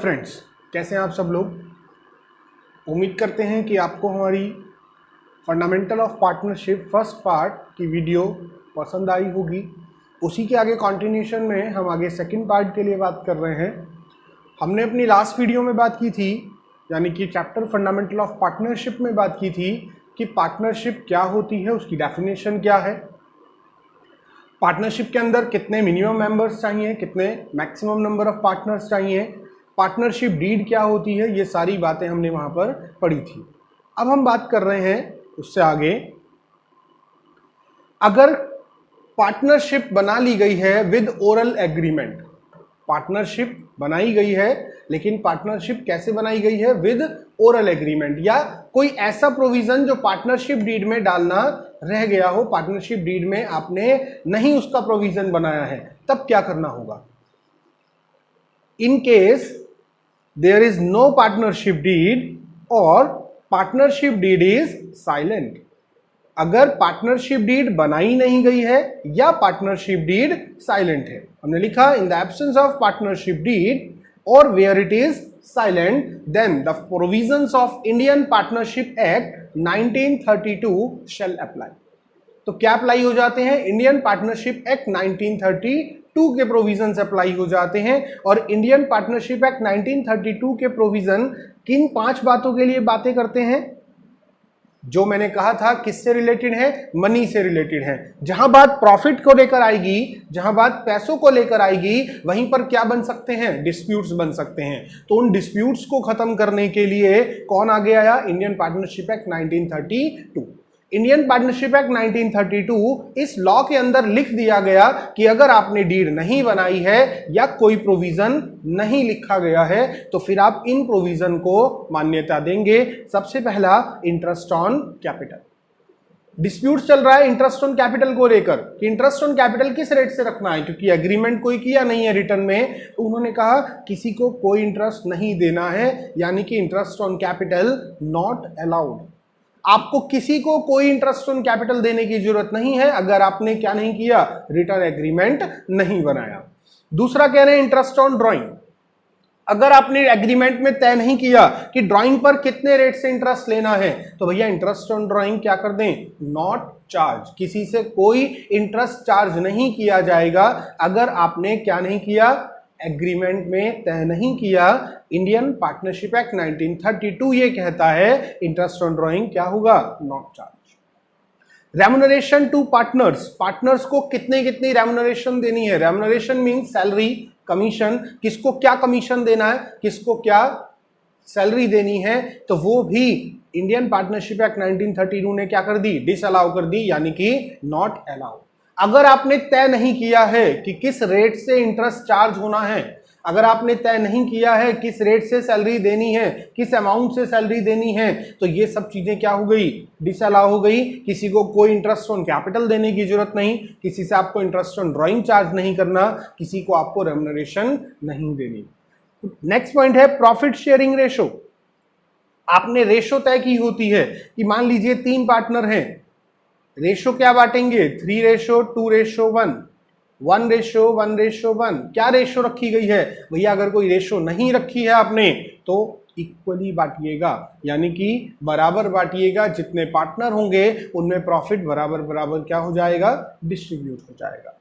Friends, कैसे हैं आप सब लोग। उम्मीद करते हैं कि आपको हमारी fundamental of partnership first part की वीडियो पसंद आई होगी। उसी के आगे कंटिन्यूशन में हम आगे सेकंड पार्ट के लिए बात कर रहे हैं। हमने अपनी लास्ट वीडियो में बात की थी, यानी कि चैप्टर फंडामेंटल ऑफ पार्टनरशिप में बात की थी कि पार्टनरशिप क्या होती है, उसकी डेफिनेशन क्या है, पार्टनरशिप के अंदर कितने मिनिमम मेंबर्स चाहिए, कितने मैक्सिमम नंबर ऑफ पार्टनर्स चाहिए, पार्टनरशिप डीड क्या होती है, ये सारी बातें हमने वहां पर पढ़ी थी। अब हम बात कर रहे हैं उससे आगे, अगर पार्टनरशिप बना ली गई है विद ओरल एग्रीमेंट, पार्टनरशिप बनाई गई है लेकिन पार्टनरशिप कैसे बनाई गई है, विद ओरल एग्रीमेंट, या कोई ऐसा प्रोविजन जो पार्टनरशिप डीड में डालना रह गया हो, पार्टनरशिप डीड में आपने नहीं उसका प्रोविजन बनाया है, तब क्या करना होगा। In case there is no partnership deed और पार्टनरशिप डीड इज साइलेंट, अगर पार्टनरशिप डीड बनाई नहीं गई है या पार्टनरशिप डीड साइलेंट है, हमने लिखा in the absence of partnership deed और where it is silent, then the provisions of Indian partnership act 1932 shall apply. तो क्या अप्लाई हो जाते हैं, इंडियन पार्टनरशिप एक्ट 1932 के प्रोविजंस अप्लाई हो जाते हैं। और इंडियन पार्टनरशिप एक्ट 1932 के प्रोविजन किन 5 बातों के लिए बातें करते हैं, जो मैंने कहा था किससे रिलेटेड है, मनी से रिलेटेड है। जहां बात प्रॉफिट को लेकर आएगी, जहां बात पैसों को लेकर आएगी, वहीं पर क्या बन सकते हैं, डिस्प्यूट्स बन सकते हैं। तो उन डिस्प्यूट्स को खत्म करने के लिए कौन आगे आया, Indian partnership act 1932। Indian partnership act 1932 इस लॉ के अंदर लिख दिया गया कि अगर आपने डीड नहीं बनाई है या कोई प्रोविजन नहीं लिखा गया है तो फिर आप इन प्रोविजन को मान्यता देंगे। सबसे पहला इंटरेस्ट ऑन कैपिटल, डिस्प्यूट चल रहा है इंटरेस्ट ऑन कैपिटल को लेकर कि इंटरेस्ट ऑन कैपिटल किस रेट से रखना है, क्योंकि एग्रीमेंट कोई किया नहीं है रिटर्न में, तो उन्होंने कहा किसी को कोई इंटरेस्ट नहीं देना है, यानी कि interest on capital not allowed. आपको किसी को कोई इंटरेस्ट ऑन कैपिटल देने की जरूरत नहीं है अगर आपने क्या नहीं किया, रिटर्न एग्रीमेंट नहीं बनाया। दूसरा कह रहे हैं इंटरेस्ट ऑन ड्राइंग, अगर आपने एग्रीमेंट में तय नहीं किया कि ड्राइंग पर कितने रेट से इंटरेस्ट लेना है, तो भैया इंटरेस्ट ऑन ड्राइंग क्या कर दें, नॉट चार्ज, किसी से कोई इंटरेस्ट चार्ज नहीं किया जाएगा अगर आपने क्या नहीं किया, एग्रीमेंट में तय नहीं किया। इंडियन पार्टनरशिप एक्ट 1932 ये कहता है इंटरेस्ट ऑन ड्राइंग क्या होगा, not charge. Remuneration to partners, partners को कितनी रेम्युनरेशन देनी है, रेम्युनरेशन मींस सैलरी, कमीशन, किसको क्या कमीशन देना है, किसको क्या सैलरी देनी है, तो वो भी इंडियन पार्टनरशिप एक्ट 1932 ने क्या कर दी, डिसअलाउ कर दी, यानी कि नॉट अलाउ। अगर आपने तय नहीं किया है कि किस रेट से इंटरेस्ट चार्ज होना है, अगर आपने तय नहीं किया है किस रेट से सैलरी देनी है, किस अमाउंट से सैलरी देनी है, तो ये सब चीजें क्या हो गई, डिसअलाउ हो गई। किसी को कोई इंटरेस्ट ऑन कैपिटल देने की जरूरत नहीं, किसी से आपको इंटरेस्ट ऑन ड्राइंग चार्ज नहीं करना, किसी को आपको रेम्युनरेशन नहीं देनी। नेक्स्ट पॉइंट है प्रॉफिट शेयरिंग रेशो। आपने रेशो तय की होती है कि मान लीजिए 3 पार्टनर हैं, रेशो क्या बांटेंगे, 3:2:1, 1:1:1। क्या रेशो रखी गई है भैया, अगर कोई रेशो नहीं रखी है आपने तो इक्वली बांटिएगा, यानी कि बराबर बांटिएगा, जितने पार्टनर होंगे उनमें प्रॉफिट बराबर बराबर क्या हो जाएगा, डिस्ट्रीब्यूट हो जाएगा।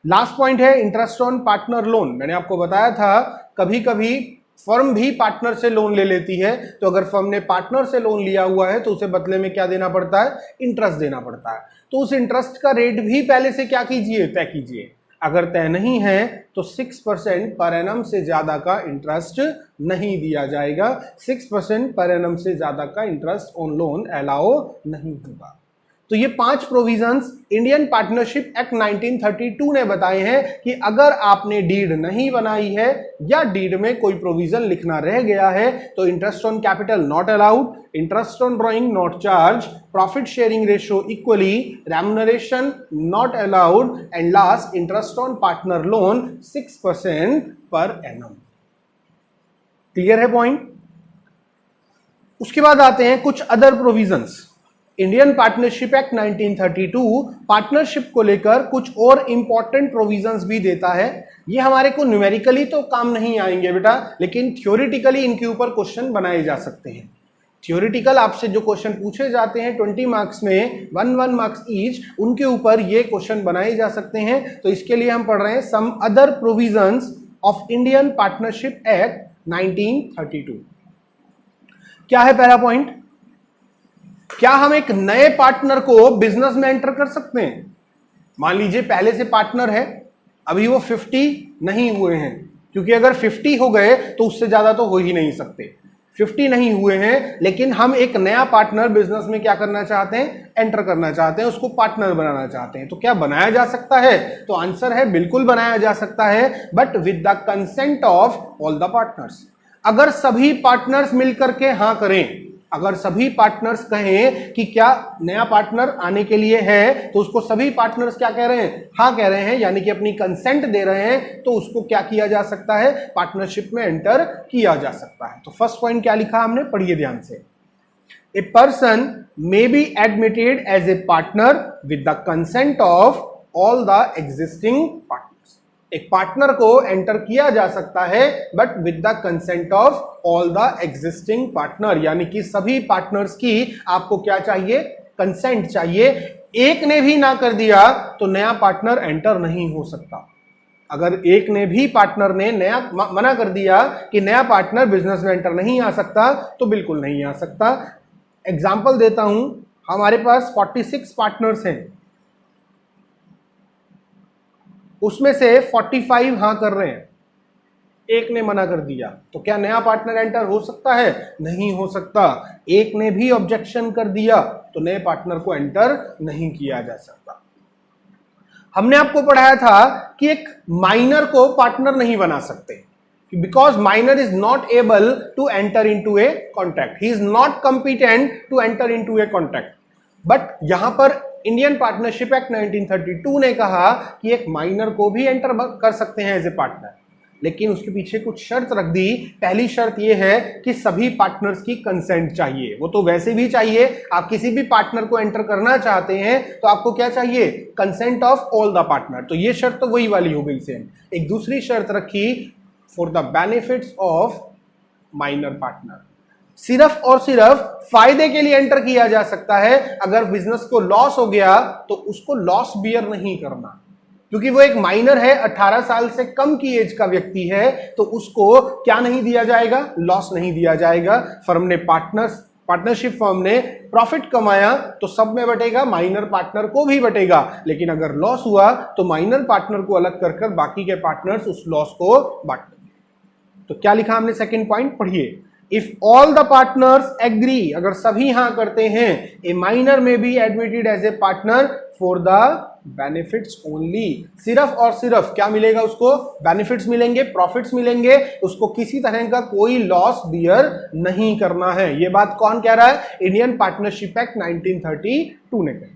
लास्ट पॉइंट है इंटरेस्ट ऑन पार्टनर लोन। मैंने आपको बताया था कभी कभी फर्म भी पार्टनर से लोन ले लेती है, तो अगर फर्म ने पार्टनर से लोन लिया हुआ है तो उसे बदले में क्या देना पड़ता है, इंटरेस्ट देना पड़ता है। तो उस इंटरेस्ट का रेट भी पहले से क्या कीजिए, तय कीजिए। अगर तय नहीं है तो 6% पर एनम से ज्यादा का इंटरेस्ट नहीं दिया जाएगा, 6% पर एनम से ज्यादा का इंटरेस्ट ऑन लोन अलाउ नहीं होगा। तो ये 5 प्रोविजंस इंडियन पार्टनरशिप एक्ट 1932 ने बताए हैं कि अगर आपने डीड नहीं बनाई है या डीड में कोई प्रोविजन लिखना रह गया है तो interest on capital not allowed, interest on drawing not charge, profit sharing ratio equally, remuneration not allowed, and last interest on partner loan 6% per annum. Clear है पॉइंट। उसके बाद आते हैं कुछ other provisions. Indian partnership act 1932 partnership को लेकर कुछ और इंपॉर्टेंट प्रोविजंस भी देता है। ये हमारे को न्यूमेरिकली तो काम नहीं आएंगे बेटा, लेकिन थ्योरेटिकली इनके ऊपर क्वेश्चन बनाए जा सकते हैं। थ्योरेटिकल आपसे जो क्वेश्चन पूछे जाते हैं 20 मार्क्स में 1 मार्क्स ईच, उनके ऊपर ये क्वेश्चन बनाए जा सकते हैं। तो इसके लिए हम पढ़ रहे हैं some other provisions of Indian partnership act 1932। क्या है पहला पॉइंट? क्या हम एक नए पार्टनर को बिजनेस में एंटर कर सकते हैं? मान लीजिए पहले से पार्टनर है, अभी वो 50 नहीं हुए हैं, क्योंकि अगर 50 हो गए तो उससे ज्यादा तो हो ही नहीं सकते। 50 नहीं हुए हैं, लेकिन हम एक नया पार्टनर बिजनेस में क्या करना चाहते हैं? एंटर करना चाहते हैं, उसको पार्टनर बनाना चाहते हैं। तो क्या बनाया जा सकता है? तो आंसर है बिल्कुल बनाया जा सकता है, but with the consent of all the partners. अगर सभी पार्टनर्स मिलकर के हाँ करें, अगर सभी पार्टनर्स कहें कि क्या नया पार्टनर आने के लिए है, तो उसको सभी पार्टनर्स क्या कह रहे हैं? हाँ कह रहे हैं, यानी कि अपनी कंसेंट दे रहे हैं, तो उसको क्या किया जा सकता है? पार्टनरशिप में एंटर किया जा सकता है। तो फर्स्ट पॉइंट क्या लिखा हमने, पढ़िए ध्यान से। A person may be admitted as a partner with the consent of all the existing partners. एक पार्टनर को एंटर किया जा सकता है, but with the consent of all the existing partner, यानी कि सभी पार्टनर्स की आपको क्या चाहिए? कंसेंट चाहिए। एक ने भी ना कर दिया तो नया पार्टनर एंटर नहीं हो सकता। अगर एक ने भी पार्टनर ने नया मना कर दिया कि नया पार्टनर बिजनेस में एंटर नहीं आ सकता, तो बिल्कुल नहीं आ सकता। एग्जाम्पल देता हूं, हमारे पास 46 पार्टनर्स हैं, उसमें से 45 हाँ कर रहे हैं, एक ने मना कर दिया, तो क्या नया पार्टनर एंटर हो सकता है? नहीं हो सकता। एक ने भी ऑब्जेक्शन कर दिया तो नए पार्टनर को एंटर नहीं किया जा सकता। हमने आपको पढ़ाया था कि एक माइनर को पार्टनर नहीं बना सकते, because minor is not able to enter into a contract, he is not competent to enter into a contract. But यहां पर इंडियन पार्टनरशिप एक्ट 1932 ने कहा कि एक माइनर को भी एंटर कर सकते हैं एज ए पार्टनर, लेकिन उसके पीछे कुछ शर्त रख दी। पहली शर्त यह है कि सभी पार्टनर्स की कंसेंट चाहिए। वो तो वैसे भी चाहिए, आप किसी भी पार्टनर को एंटर करना चाहते हैं तो आपको क्या चाहिए? Consent of all the partner. तो ये शर्त तो वही वाली हो गई सेम। एक दूसरी शर्त रखी, for the benefits of minor partner, सिर्फ और सिर्फ फायदे के लिए एंटर किया जा सकता है। अगर बिजनेस को लॉस हो गया तो उसको लॉस बियर नहीं करना, क्योंकि वो एक माइनर है, 18 साल से कम की एज का व्यक्ति है, तो उसको क्या नहीं दिया जाएगा? लॉस नहीं दिया जाएगा। फर्म ने पार्टनरशिप फर्म ने प्रॉफिट कमाया तो सब में बटेगा, माइनर पार्टनर को भी बटेगा। लेकिन अगर लॉस हुआ तो माइनर पार्टनर को अलग कर बाकी के पार्टनर्स उस लॉस को बांटेंगे। तो क्या लिखा हमने? सेकंड पॉइंट पढ़िए। If all the partners agree, अगर सभी हां करते हैं, a minor may be admitted as a partner for the benefits only. सिर्फ और सिर्फ क्या मिलेगा उसको? बेनिफिट्स मिलेंगे, प्रॉफिट्स मिलेंगे, उसको किसी तरह का कोई लॉस बियर नहीं करना है। यह बात कौन कह रहा है? इंडियन पार्टनरशिप एक्ट 1932 ने कही।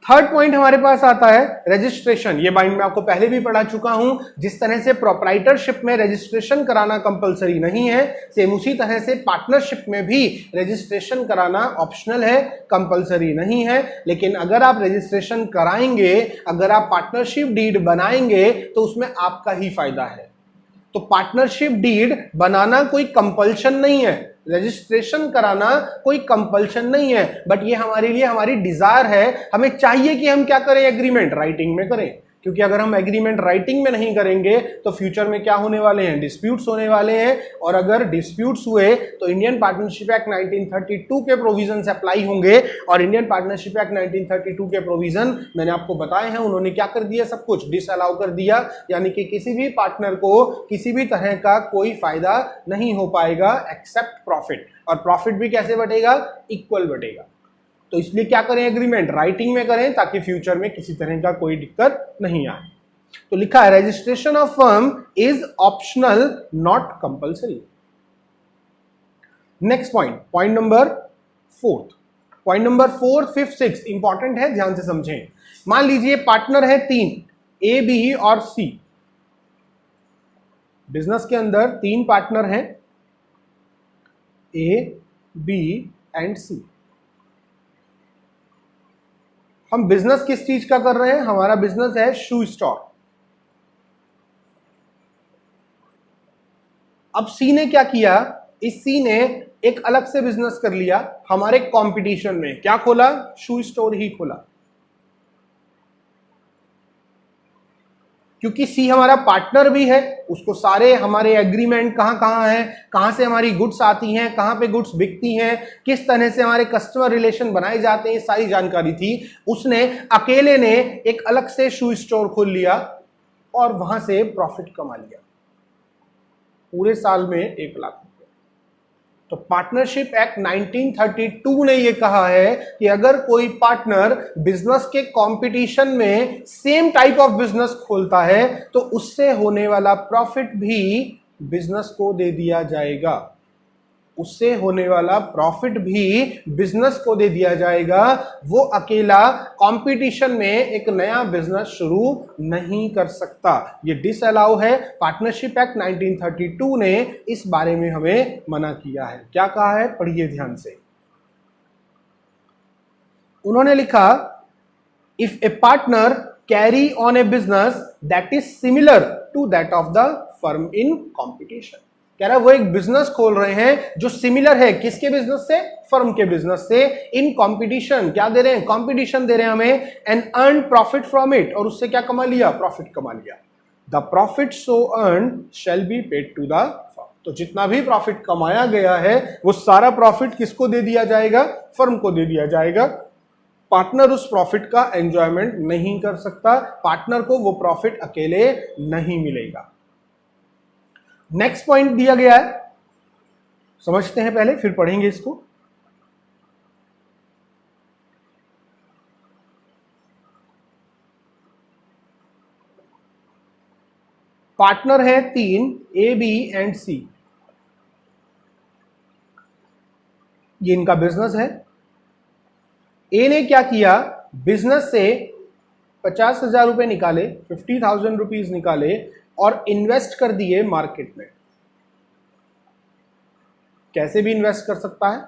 थर्ड पॉइंट हमारे पास आता है रजिस्ट्रेशन। ये पॉइंट मैं आपको पहले भी पढ़ा चुका हूं। जिस तरह से प्रोप्राइटरशिप में रजिस्ट्रेशन कराना कंपलसरी नहीं है, सेम उसी तरह से पार्टनरशिप में भी रजिस्ट्रेशन कराना ऑप्शनल है, कंपलसरी नहीं है। लेकिन अगर आप रजिस्ट्रेशन कराएंगे, अगर आप पार्टनरशिप डीड बनाएंगे, तो उसमें आपका ही फायदा है। तो पार्टनरशिप डीड बनाना कोई कंपल्शन नहीं है, रजिस्ट्रेशन कराना कोई कंपल्शन नहीं है, बट ये हमारे लिए हमारी डिजायर है। हमें चाहिए कि हम क्या करें? एग्रीमेंट राइटिंग में करें, क्योंकि अगर हम एग्रीमेंट राइटिंग में नहीं करेंगे तो फ्यूचर में क्या होने वाले हैं? डिस्प्यूट्स होने वाले हैं। और अगर डिस्प्यूट्स हुए तो इंडियन पार्टनरशिप एक्ट 1932 के प्रोविजन अप्लाई होंगे। और इंडियन पार्टनरशिप एक्ट 1932 के प्रोविजन मैंने आपको बताए हैं, उन्होंने क्या कर दिया? सब कुछ डिसअलाउ कर दिया, यानी कि किसी भी पार्टनर को किसी भी तरह का कोई फायदा नहीं हो पाएगा एक्सेप्ट प्रॉफिट। और प्रॉफिट भी कैसे बटेगा? इक्वल बटेगा। तो इसलिए क्या करें? एग्रीमेंट राइटिंग में करें, ताकि फ्यूचर में किसी तरह का कोई दिक्कत नहीं आए। तो लिखा है registration of firm is optional not compulsory. Next point, point number 4। Point number 4, 5, 6 important है, ध्यान से समझें। मान लीजिए पार्टनर है 3, ए, बी और सी। बिजनेस के अंदर 3 पार्टनर हैं, ए, बी एंड सी। हम बिजनेस किस चीज का कर रहे हैं? हमारा बिजनेस है शू स्टोर। अब सी ने क्या किया? इस सी ने एक अलग से बिजनेस कर लिया हमारे कंपटीशन में। क्या खोला? शू स्टोर ही खोला। क्योंकि सी हमारा पार्टनर भी है, उसको सारे हमारे एग्रीमेंट कहां कहां है, कहां से हमारी गुड्स आती हैं, कहां पे गुड्स बिकती हैं, किस तरह से हमारे कस्टमर रिलेशन बनाए जाते हैं, सारी जानकारी थी। उसने अकेले ने एक अलग से शू स्टोर खोल लिया और वहां से प्रॉफिट कमा लिया पूरे साल में 1 लाख। तो पार्टनरशिप एक्ट 1932 ने यह कहा है कि अगर कोई पार्टनर बिजनेस के कंपटीशन में सेम टाइप ऑफ बिजनेस खोलता है तो उससे होने वाला प्रॉफिट भी बिजनेस को दे दिया जाएगा। उससे होने वाला प्रॉफिट भी बिजनेस को दे दिया जाएगा। वो अकेला कंपटीशन में एक नया बिजनेस शुरू नहीं कर सकता। ये डिसअलाउ है। पार्टनरशिप एक्ट 1932 ने इस बारे में हमें मना किया है। क्या कहा है? पढ़िए ध्यान से। उन्होंने लिखा, if a partner carry on a business that is similar to that of the firm in competition. कह रहा है वो एक बिजनेस खोल रहे हैं जो सिमिलर है किसके बिजनेस से? फर्म के बिजनेस से। इन कंपटीशन क्या दे रहे हैं? कंपटीशन दे रहे हैं हमें। And earn profit from it, और उससे क्या कमा लिया? प्रॉफिट कमा लिया। The profit so earn shall be paid to the firm. तो जितना भी प्रॉफिट कमाया गया है वो सारा प्रॉफिट किसको दे दिया जाएगा? फर्म को दे दिया जाएगा। पार्टनर उस प्रॉफिट का एंजॉयमेंट नहीं कर सकता। पार्टनर को वो प्रॉफिट अकेले नहीं मिलेगा। नेक्स्ट पॉइंट दिया गया है, समझते हैं पहले फिर पढ़ेंगे इसको। पार्टनर है 3, ए, बी एंड सी। ये इनका बिजनेस है। ए ने क्या किया? बिजनेस से 50,000 रुपए निकाले, 50,000 रुपीज निकाले और इन्वेस्ट कर दिए मार्केट में। कैसे भी इन्वेस्ट कर सकता है,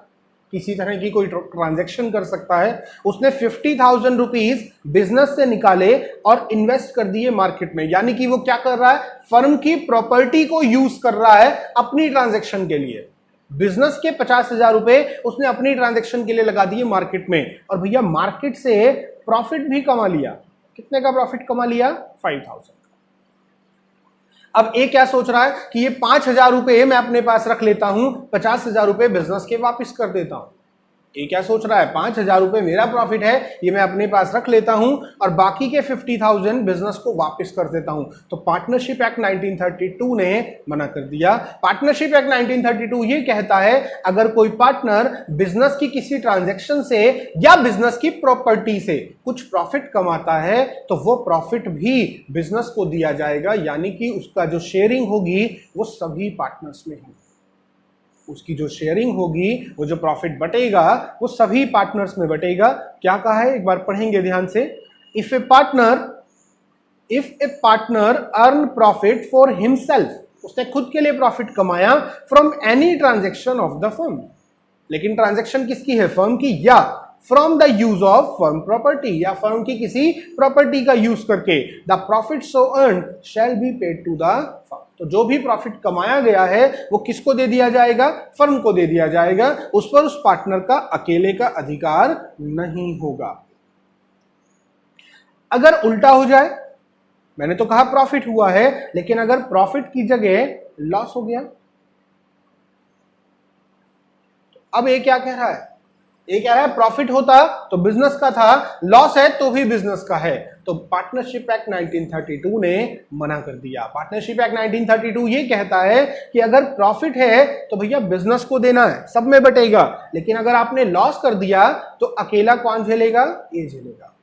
किसी तरह की कोई ट्रांजैक्शन कर सकता है। उसने 50,000 रुपीज बिजनेस से निकाले और इन्वेस्ट कर दिए मार्केट में। यानी कि वो क्या कर रहा है? फर्म की प्रॉपर्टी को यूज कर रहा है अपनी ट्रांजैक्शन के लिए। बिजनेस के 50,000 रुपए उसने अपनी ट्रांजैक्शन के लिए लगा दिए मार्केट में, और भैया मार्केट से प्रॉफिट भी कमा लिया। कितने का प्रॉफिट कमा लिया? 5,000। अब ए क्या सोच रहा है कि ये 5,000 रुपए मैं अपने पास रख लेता हूं, 50,000 रुपए बिजनेस के वापस कर देता हूं। ये क्या सोच रहा है? 5,000 रुपए मेरा प्रॉफिट है, ये मैं अपने पास रख लेता हूं और बाकी के 50,000 बिजनेस को वापस कर देता हूं। तो पार्टनरशिप एक्ट 1932 ने मना कर दिया। पार्टनरशिप एक्ट 1932 ये कहता है अगर कोई पार्टनर बिजनेस की किसी ट्रांजैक्शन से या बिजनेस की प्रॉपर्टी से कुछ प्रॉफिट कमाता है तो वो प्रॉफिट भी बिजनेस को दिया जाएगा। यानी कि उसका जो शेयरिंग होगी वो सभी पार्टनर्स में होगी। उसकी जो शेयरिंग होगी, वो जो प्रॉफिट बटेगा वो सभी पार्टनर्स में बटेगा। क्या कहा है? एक बार पढ़ेंगे ध्यान से। If a partner earn profit for himself, उसने खुद के लिए प्रॉफिट कमाया from any transaction of the firm. लेकिन ट्रांजैक्शन किसकी है? फर्म की। या from the use of firm property, या फर्म की किसी प्रॉपर्टी का यूज करके, the profit so earn shall be paid to the firm. तो जो भी प्रॉफिट कमाया गया है वो किसको दे दिया जाएगा? फर्म को दे दिया जाएगा। उस पर उस पार्टनर का अकेले का अधिकार नहीं होगा। अगर उल्टा हो जाए, मैंने तो कहा प्रॉफिट हुआ है, लेकिन अगर प्रॉफिट की जगह लॉस हो गया, तो अब ये क्या कह रहा है? ये कह रहा है प्रॉफिट होता तो बिजनेस का था, लॉस है तो भी बिजनेस का है। तो पार्टनरशिप एक्ट 1932 ने मना कर दिया। पार्टनरशिप एक्ट 1932 ये कहता है कि अगर प्रॉफिट है तो भैया बिजनेस को देना है, सब में बटेगा। लेकिन अगर आपने लॉस कर दिया तो अकेला कौन झेलेगा? ए झेलेगा।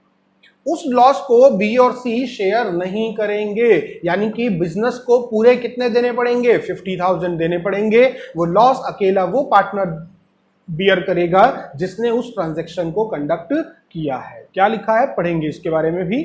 उस लॉस को बी और सी शेयर नहीं करेंगे। यानी कि बिजनेस को पूरे कितने देने पड़ेंगे? 50,000 देने पड़ेंगे। वो लॉस अकेला वो पार्टनर बियर करेगा जिसने उस ट्रांजैक्शन को कंडक्ट किया है। क्या लिखा है? पढ़ेंगे इसके बारे में भी।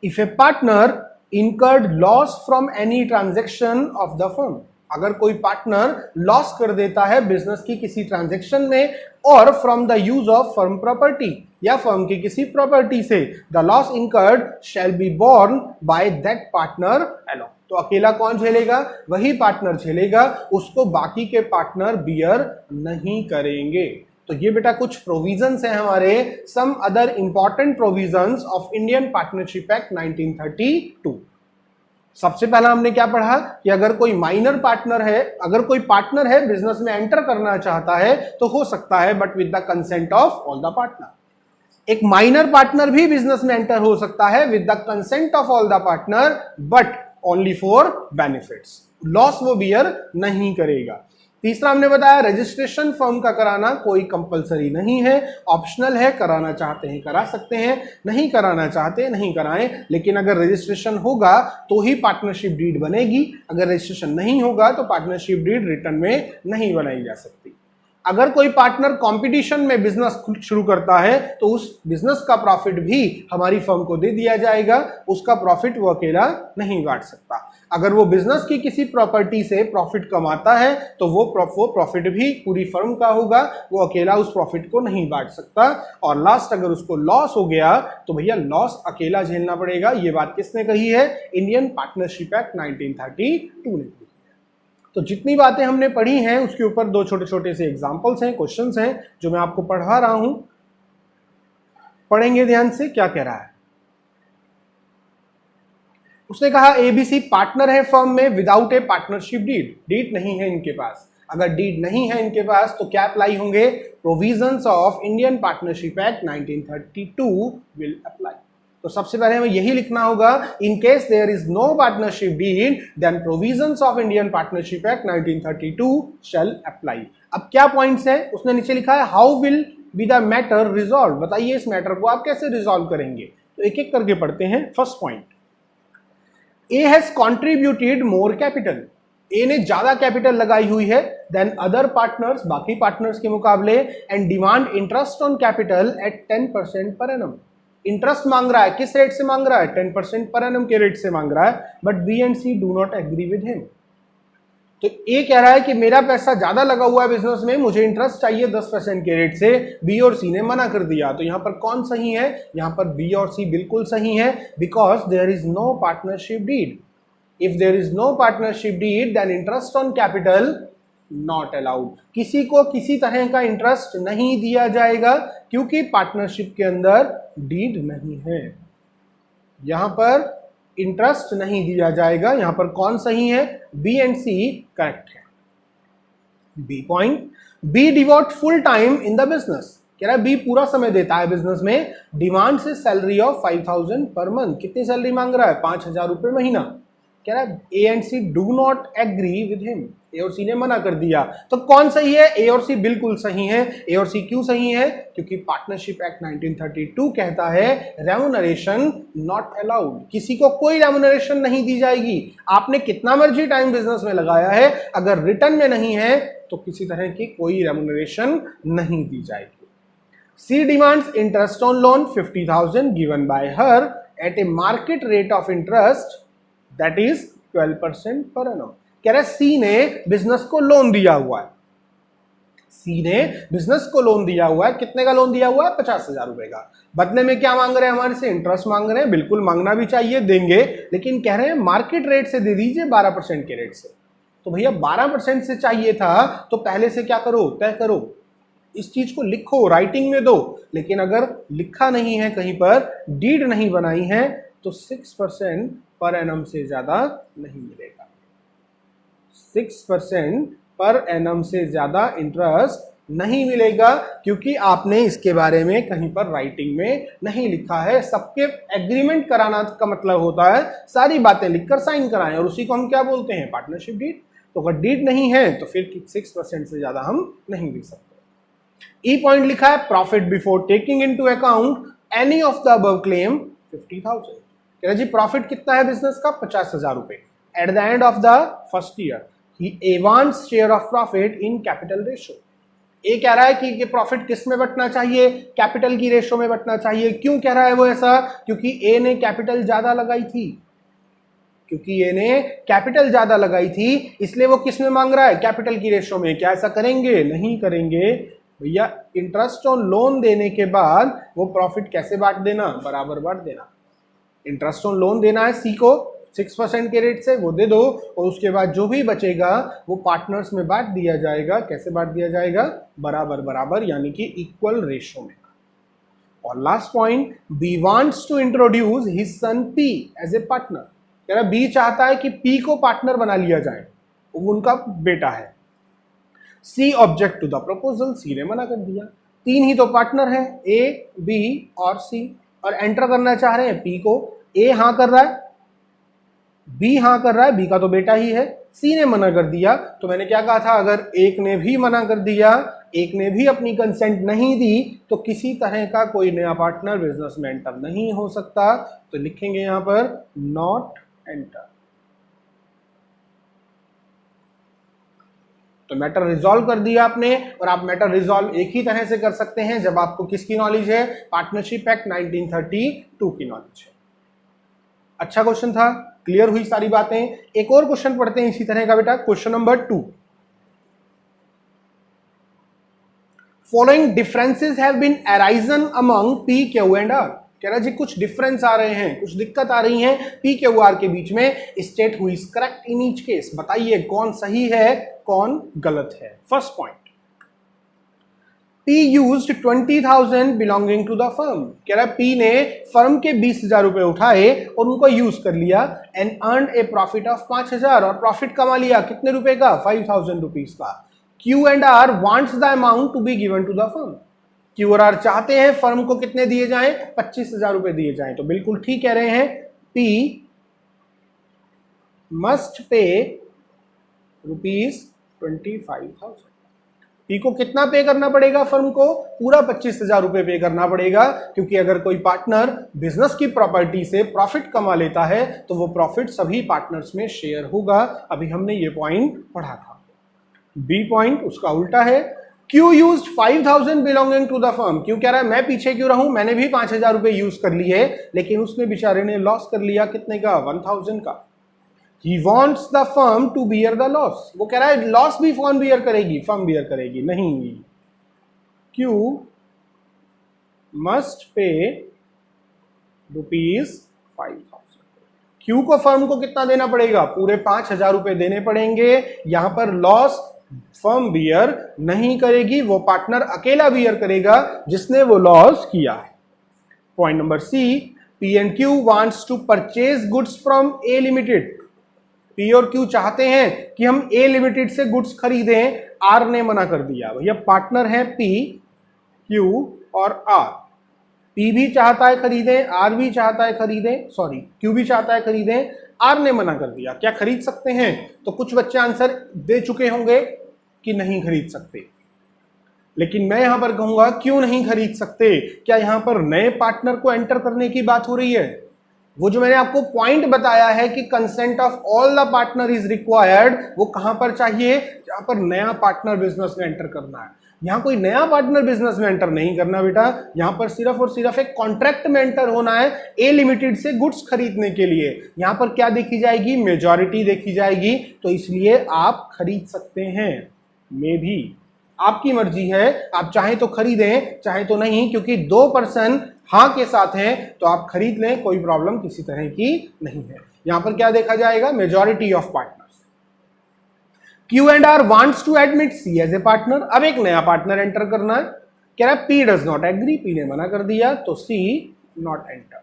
If a partner incurred loss from any transaction of the firm, अगर कोई पार्टनर लॉस कर देता है बिजनेस की किसी ट्रांजैक्शन में और from the use of firm property या फर्म की किसी प्रॉपर्टी से, the loss incurred shall be borne by that partner alone. तो अकेला कौन झेलेगा? वही पार्टनर झेलेगा, उसको बाकी के पार्टनर बियर नहीं करेंगे। तो ये बेटा कुछ प्रोविजंस हैं हमारे, some other important provisions of Indian partnership act 1932। सबसे पहला हमने क्या पढ़ा कि अगर कोई माइनर पार्टनर है, अगर कोई पार्टनर है बिजनेस में एंटर करना चाहता है तो हो सकता है, but with the consent of all the partner. एक माइनर पार्टनर भी बिजनेस में एंटर हो सकता है with the consent of all the partner, but only for benefits. Loss वो बियर नहीं करेगा। तीसरा हमने बताया रजिस्ट्रेशन फर्म का कराना कोई कंपलसरी नहीं है, ऑप्शनल है, कराना चाहते हैं करा सकते हैं, नहीं कराना चाहते नहीं कराएं, लेकिन अगर रजिस्ट्रेशन होगा तो ही पार्टनरशिप डीड बनेगी, अगर रजिस्ट्रेशन नहीं होगा तो पार्टनरशिप डीड रिटर्न में नहीं बनाई जा सकती। अगर कोई पार्टनर कंपटीशन में बिजनेस शुरू करता है तो उस बिजनेस का प्रॉफिट भी हमारी फर्म को दे दिया जाएगा, उसका प्रॉफिट वो अकेला नहीं बांट सकता। अगर वो बिजनेस की किसी प्रॉपर्टी से प्रॉफिट कमाता है तो वो प्रॉफिट भी पूरी फर्म का होगा, वो अकेला उस प्रॉफिट को नहीं बांट सकता। और लास्ट अगर उसको लॉस हो गया तो भैया लॉस अकेला झेलना पड़ेगा। ये बात किसने कही है? इंडियन पार्टनरशिप एक्ट 1932 ने। तो जितनी बातें हमने पढ़ी हैं उसके ऊपर दो छोटे छोटे से एग्जाम्पल्स हैं, क्वेश्चंस हैं जो मैं आपको पढ़ा रहा हूं, पढ़ेंगे ध्यान से क्या कह रहा है। उसने कहा एबीसी पार्टनर है फर्म में without a partnership deed, deed नहीं है इनके पास। अगर डीड नहीं है इनके पास तो क्या अप्लाई होंगे? Provisions of Indian partnership act 1932 will apply. तो सबसे पहले हमें यही लिखना होगा, in case there is no partnership deed then provisions of Indian partnership act 1932 shall apply. अब क्या पॉइंट्स है? उसने नीचे लिखा है how will be the matter resolve. बताइए इस मैटर को आप कैसे रिजॉल्व करेंगे? तो एक एक करके पढ़ते हैं। First point, A has contributed more capital. A ने ज्यादा कैपिटल लगाई हुई है देन अदर पार्टनर्स, बाकी पार्टनर्स के मुकाबले, and demand interest on capital at 10% per annum. Interest मांग रहा है, किस रेट से मांग रहा है? 10% पर एनम के रेट से मांग रहा है, but B and C do not agree with him. तो ए कह रहा है कि मेरा पैसा ज्यादा लगा हुआ है बिजनेस में, मुझे इंटरेस्ट चाहिए 10% के रेट से, बी और सी ने मना कर दिया। तो यहां पर कौन सही है? यहां पर बी और सी बिल्कुल सही है, because there is no partnership deed. If there is no partnership deed then interest on capital not allowed. किसी को किसी तरह का इंटरेस्ट नहीं दिया जाएगा क्योंकि पार्टनरशिप के अंदर डीड नहीं है, यहां पर इंटरेस्ट नहीं दिया जाएगा। यहां पर कौन सही है? बी एंड सी करेक्ट है। B point, B devote full time in the business. कह रहा है बी पूरा समय देता है बिजनेस में, डिमांड से सैलरी ऑफ 5000 पर मंथ। कितनी सैलरी मांग रहा है? 5000 रुपए महीना। कह रहा है A and C do not agree with him. A और सी ने मना कर दिया। तो कौन सही है? ए और सी बिल्कुल सही है। ए और सी क्यों सही है? क्योंकि पार्टनरशिप एक्ट 1932 कहता है रेम्युनरेशन नॉट अलाउड। किसी को कोई रेम्युनरेशन नहीं दी जाएगी। आपने कितना मर्जी टाइम बिजनेस में लगाया है, अगर रिटर्न में नहीं है तो किसी तरह की कोई रेम्युनरेशन नहीं दी जाएगी। C demands interest on loan 50,000 given by her at a market rate of interest that is 12% per annum. कह रहा है सी ने बिजनेस को लोन दिया हुआ है, सी ने बिजनेस को लोन दिया हुआ है। कितने का लोन दिया हुआ है? 50,000 रुपए का। बदले में क्या मांग रहे हैं? हमारे से इंटरेस्ट मांग रहे हैं। बिल्कुल मांगना भी चाहिए, देंगे, लेकिन कह रहे हैं मार्केट रेट से दे दीजिए, 12% के रेट से। तो भैया 12% से चाहिए था तो पहले से क्या करो? तय करो, इस चीज को लिखो, राइटिंग में दो। लेकिन अगर लिखा नहीं है कहीं पर, डीड नहीं बनाई है, तो 6% पर एनम से ज्यादा नहीं मिलेगा। 6% पर एनम से ज्यादा इंटरेस्ट नहीं मिलेगा, क्योंकि आपने इसके बारे में कहीं पर राइटिंग में नहीं लिखा है। सबके एग्रीमेंट कराना का मतलब होता है सारी बातें लिखकर साइन कराएं, और उसी को हम क्या बोलते हैं? Partnership deed. तो अगर डीड नहीं है तो फिर 6% से ज्यादा हम नहीं दे सकते। ई पॉइंट लिखा है profit before taking into account any of the above claim 50,000। कह रहा जी प्रॉफिट कितना है बिजनेस का? 50,000 रुपए। At the end of the first year he wants share of profit in capital ratio। ए कह रहा है कि प्रॉफिट किस में बंटना चाहिए? कैपिटल की रेशो में बंटना चाहिए। क्यों कह रहा है वो ऐसा? क्योंकि ए ने कैपिटल ज्यादा लगाई थी, क्योंकि ये ने कैपिटल ज्यादा लगाई थी, इसलिए वो किस में मांग रहा है, कैपिटल की रेशो में। क्या ऐसा करेंगे, नहीं करेंगे भैया। इंटरेस्ट ऑन लोन देने के बाद वो प्रॉफिट कैसे बांट देना, बराबर बांट देना। इंटरेस्ट ऑन लोन देना है सी को 6% के रेट से, वो दे दो, और उसके बाद जो भी बचेगा वो पार्टनर्स में बांट दिया जाएगा। कैसे बांट दिया जाएगा, बराबर बराबर, यानी कि इक्वल रेशो में। और last point, B wants to introduce his son P as a partner. कह रहा बी चाहता है कि पी को पार्टनर बना लिया जाए, वो उनका बेटा है। सी ऑब्जेक्ट टू द प्रपोजल, सी ने मना कर दिया। तीन ही तो पार्टनर है, ए बी और सी, और एंटर करना चाह रहे हैं पी को। ए हाँ कर रहा है, बी हाँ कर रहा है, बी का तो बेटा ही है। सी ने मना कर दिया। तो मैंने क्या कहा था, अगर एक ने भी मना कर दिया, एक ने भी अपनी कंसेंट नहीं दी, तो किसी तरह का कोई नया पार्टनर बिजनेस में एंटर नहीं हो सकता। तो लिखेंगे यहां पर नॉट एंटर। तो मैटर रिजॉल्व कर दिया आपने। और आप मैटर रिजॉल्व एक ही तरह से कर सकते हैं जब आपको किसकी नॉलेज है, पार्टनरशिप एक्ट 1932 की नॉलेज है। अच्छा क्वेश्चन था, क्लियर हुई सारी बातें। एक और क्वेश्चन पढ़ते हैं इसी तरह का बेटा, question number 2। Following differences have been arisen among P, Q and R. कह रहा जी कुछ डिफरेंस आ रहे हैं, कुछ दिक्कत आ रही है पी क्यू आर के बीच में। State who is correct in each case, बताइए कौन सही है कौन गलत है। First point, P used 20,000 belonging to the firm। कह रहा है P ने फर्म के 20,000 रुपए उठाए और उनको यूज कर लिया and earned a profit of 5,000, और प्रॉफिट कमा लिया कितने रुपए का, 5,000 रुपीज का। Q and R wants the amount to be given to the firm। Q और R चाहते हैं फर्म को कितने दिए जाएं, 25,000 रुपए दिए जाएं। तो बिल्कुल ठीक कह रहे हैं, P must pay ₹25,000। पी को कितना पे करना पड़ेगा, फर्म को पूरा 25,000 रुपए पे करना पड़ेगा, क्योंकि अगर कोई पार्टनर बिजनेस की प्रॉपर्टी से प्रॉफिट कमा लेता है तो वो प्रॉफिट सभी पार्टनर्स में शेयर होगा। अभी हमने ये पॉइंट पढ़ा था। बी पॉइंट उसका उल्टा है, Q used 5,000 belonging to the firm. क्यों कह रहा है मैं पीछे क्यों रहूं, मैंने भी 5,000 रुपए यूज कर लिए, लेकिन उसने बेचारे ने लॉस कर लिया कितने का, 1,000 का। He wants the firm to bear the loss। वो कह रहा है लॉस भी फर्म बियर करेगी, फर्म बियर करेगी नहीं। Q must pay ₹5,000। Q को फर्म को कितना देना पड़ेगा, पूरे 5,000 रुपए देने पड़ेंगे। यहां पर लॉस फर्म बियर नहीं करेगी, वो पार्टनर अकेला बियर करेगा जिसने वो लॉस किया है। Point number C, P and Q wants to purchase goods from A Limited। P और क्यू चाहते हैं कि हम ए लिमिटेड से गुड्स खरीदें, आर ने मना कर दिया। भैया पार्टनर है पी, क्यू और आर। पी भी चाहता है खरीदें, आर भी चाहता है खरीदें, सॉरी क्यू भी चाहता है खरीदें, आर ने मना कर दिया। क्या खरीद सकते हैं, तो कुछ बच्चे आंसर दे चुके होंगे कि नहीं खरीद सकते, लेकिन मैं यहां पर कहूंगा क्यों नहीं खरीद सकते। क्या यहां पर नए पार्टनर को एंटर करने की बात हो रही है? वो जो मैंने आपको पॉइंट बताया है कि consent of all the partner is required, वो कहां पर चाहिए, जहां पर नया पार्टनर बिजनेस में एंटर करना है। यहां कोई नया पार्टनर बिजनेस में एंटर नहीं करना बेटा, यहां पर सिर्फ और सिर्फ एक कॉन्ट्रैक्ट में एंटर होना है ए लिमिटेड से गुड्स खरीदने के लिए। यहां पर क्या देखी जाएगी, मेजॉरिटी देखी जाएगी, तो इसलिए आप खरीद सकते हैं। मे भी आपकी मर्जी है, आप चाहे तो खरीदें चाहे तो नहीं, क्योंकि 2 पर्सन हाँ के साथ हैं तो आप खरीद लें, कोई प्रॉब्लम किसी तरह की नहीं है। यहां पर क्या देखा जाएगा, majority of partners. Q and R wants to admit C as a partner. अब एक नया पार्टनर एंटर करना है, कह रहा है P does not agree, P ने मना कर दिया, तो सी नॉट एंटर।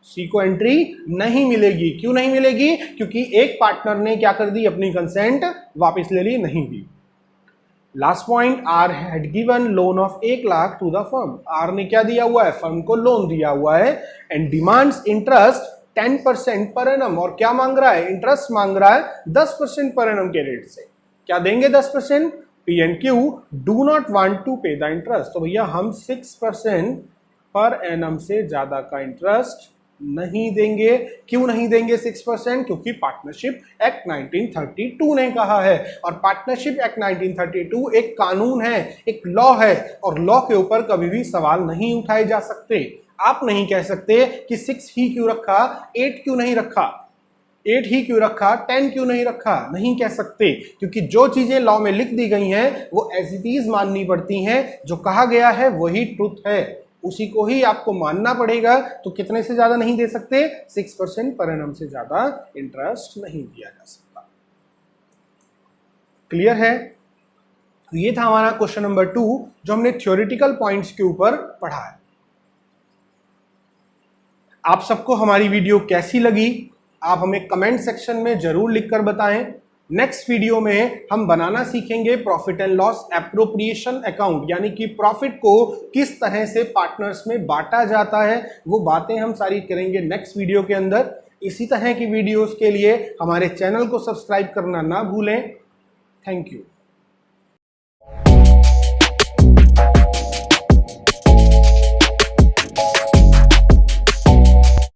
सी को एंट्री नहीं मिलेगी। क्यों नहीं मिलेगी, क्योंकि एक पार्टनर ने क्या कर दी, अपनी कंसेंट वापस ले ली, नहीं दी। Last point, R had given loan of 1 lakh to the firm. R ने क्या दिया हुआ है, फर्म को लोन दिया हुआ है, and demands interest 10% per annum. और क्या मांग रहा है, इंटरेस्ट मांग रहा है 10% पर एनम के रेट से। क्या देंगे 10%? P and Q do not want to pay the interest. तो भैया हम 6% पर एनम से ज्यादा का इंटरेस्ट नहीं देंगे। क्यों नहीं देंगे 6%? क्योंकि पार्टनरशिप एक्ट 1932 ने कहा है, और पार्टनरशिप एक्ट 1932 एक कानून है, एक लॉ है, और लॉ के ऊपर कभी भी सवाल नहीं उठाए जा सकते। आप नहीं कह सकते कि 6 ही क्यों रखा, 8 क्यों नहीं रखा, 8 ही क्यों रखा, 10 क्यों नहीं रखा, नहीं कह सकते, क्योंकि जो चीजें लॉ में लिख दी गई हैं वो एज इट इज माननी पड़ती हैं। जो कहा गया है वही ट्रुथ है, उसी को ही आपको मानना पड़ेगा। तो कितने से ज्यादा नहीं दे सकते, 6% पर एनम से ज्यादा इंटरेस्ट नहीं दिया जा सकता। क्लियर है? तो ये था हमारा क्वेश्चन नंबर 2 जो हमने थ्योरेटिकल पॉइंट्स के ऊपर पढ़ा है। आप सबको हमारी वीडियो कैसी लगी आप हमें कमेंट सेक्शन में जरूर लिखकर बताएं। नेक्स्ट वीडियो में हम बनाना सीखेंगे profit and loss appropriation account, यानी कि प्रॉफिट को किस तरह से पार्टनर्स में बांटा जाता है, वो बातें हम सारी करेंगे नेक्स्ट वीडियो के अंदर। इसी तरह की वीडियोस के लिए हमारे चैनल को सब्सक्राइब करना ना भूलें। Thank you.